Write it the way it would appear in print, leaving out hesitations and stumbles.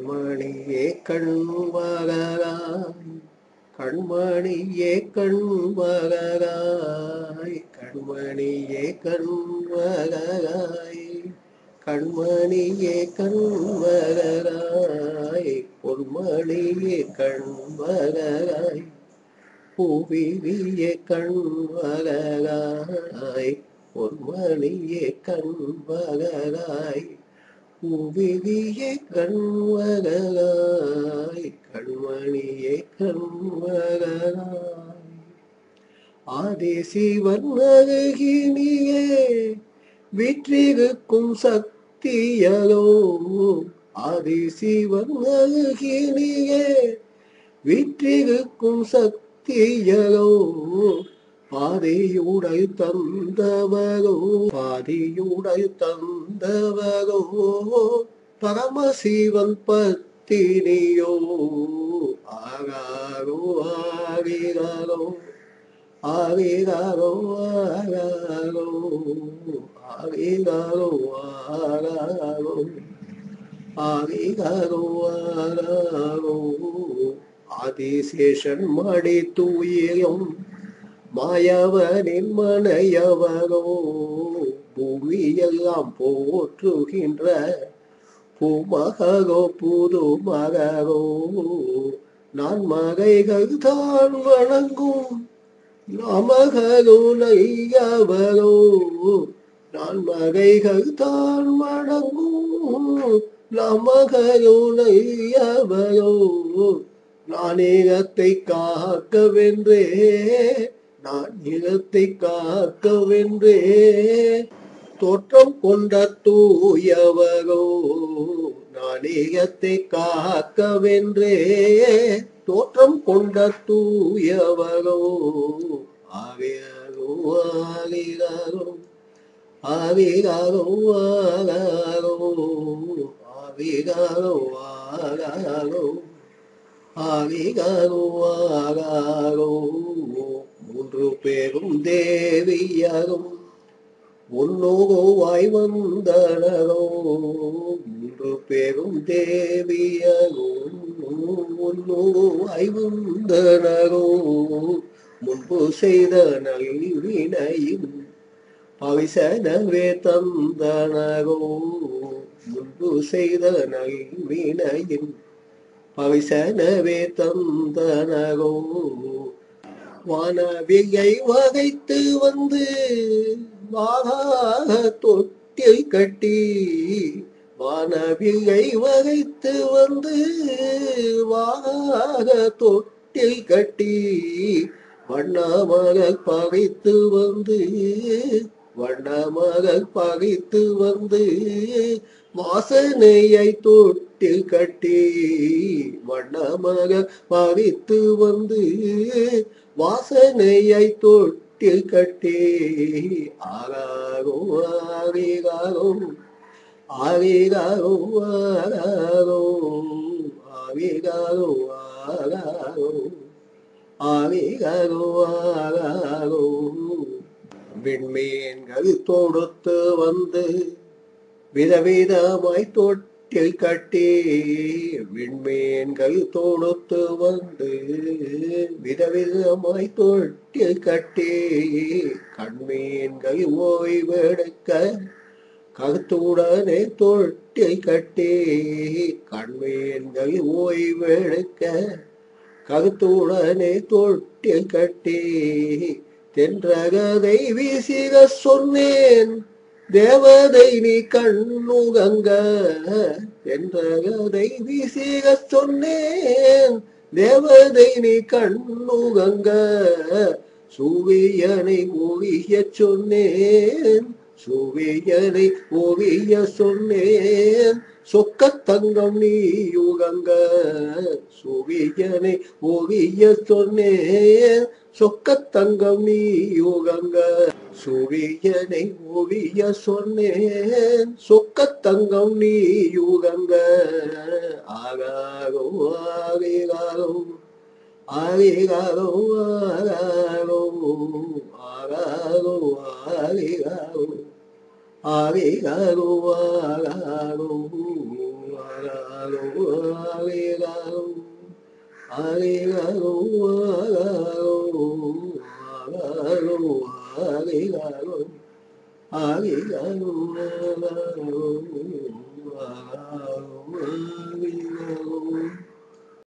கண்மணியே கண்வகராய் கண்மணியே கண்வகராய் கண்மணியே கண்வகராய் கண்மணியே கண்வகராய் பொன்மணியே கண்வகராய் பூவிழியே கண்வகராய் பொன்மணியே கண்வகராய் பூவிழியே கண்வகராய் கண்மணியே கண்வகராய் ஆதிசிவன் அருகினியே வீற்றிருக்கும் சக்தியலோ ஆதிசிவன் அருகினியே வீற்றிருக்கும் சக்தியலோ பாதியுடை தந்தவரோ பாதியுடை தந்தவரோ பரமசிவன் பத்தினியோ ஆகாரோ ஆகிறாரோ ஆகிறாரோ ஆகாரோ ஆகிறாரோ ஆகாரோ ஆகிறாரோ ஆகாரோ ஆதிசேஷன் மடி தூயம் மாயவனின் மனையவரோ பூமியெல்லாம் போற்றுகின்ற பூமகரோ புது மகரோ நான் மகைகள் தான் வணங்கும் நமகரோ நையவரோ நான் மகைகள் தான் வணங்கும் நமகரோ நையவரோ நான் இனத்தை காக்கவென்றே நான் இனத்தை காக்கவென்றே தோற்றம் கொண்ட தூயவரோ நான் இனத்தை காக்கவென்றே தோற்றம் கொண்ட தூயவரோ ஆகிறாரோ ஆகிறாரோ ஆகிறாரோ ஆகிறாரோ ஆகிறாரோ ஆகிறாரோ ஆகிறாரோ மூன்று பேரும் தேவியரும் ஒன்னோவாய் வந்தனரோ மூன்று பேரும் தேவியரும் ஒன்னோவாய் வந்தனரோ முன்பு செய்த நல்வினையும் பவிசனவே தந்தனரோ முன்பு செய்த நல்வினையும் பவிசனவே தந்தனரோ வானவியை வகைத்து வந்து வாகாக தொட்டில் கட்டி வானவியை வகைத்து வந்து வாகாக தொட்டில் கட்டி வண்ணமகள் பகைத்து வந்து வண்ணமகள் பகைத்து வந்து வாசனையை தொட்டில் கட்டி வண்ணமகள் பகைத்து வந்து வாசனையை தொட்டில் கட்டி ஆகாரோ ஆகிறாரோ ஆகிறாரோ ஆகாரோ ஆகிறாரோ ஆகாரோ ஆகிறாரோ ஆகாரோ விண்மீன்கள் தொடுத்து வந்து விதவிதமாய் தொட்டில் கட்டி விண்மீன்கள் தொடுத்து வந்து விதவிதமாய் தொட்டில் கட்டி கண்மீன்கள் ஓய்வெடுக்க கருத்துடனே தொட்டில் கட்டி கண்மீன்கள் ஓய்வெடுக்க கருத்துடனே தொட்டில் கட்டி தென்றகதை வீசிக சொன்னேன் தேவதை நீ கண்ணுகங்க என்றகதை வீசிக சொன்னேன் தேவதை நீ கண்ணுகங்க சூரியனை ஒழிய சொன்னேன் சூரியனை ஒழிய சொன்னேன் சொக்க தங்கம் நீ யுகங்க சூரியனை ஒழிய சொன்னேன் சொக்க தங்கம் நீ யுகங்க சூரியனை ஒழிய சொன்னேன் சொக்க தங்கம் நீ யுகங்க ஆகாரோ ஆகிறாரோ ஆகிறாரோ ஆகாரோ ஆகாரோ ஆகாரோ ஆகாரோ ஆகாரோ ஆகாரோ ஆரிகாரோ ஆகாரோ ஆகாரோ ஆரிகாரோ ஆரிகாரோ ஆகாரோ ஆகாரோ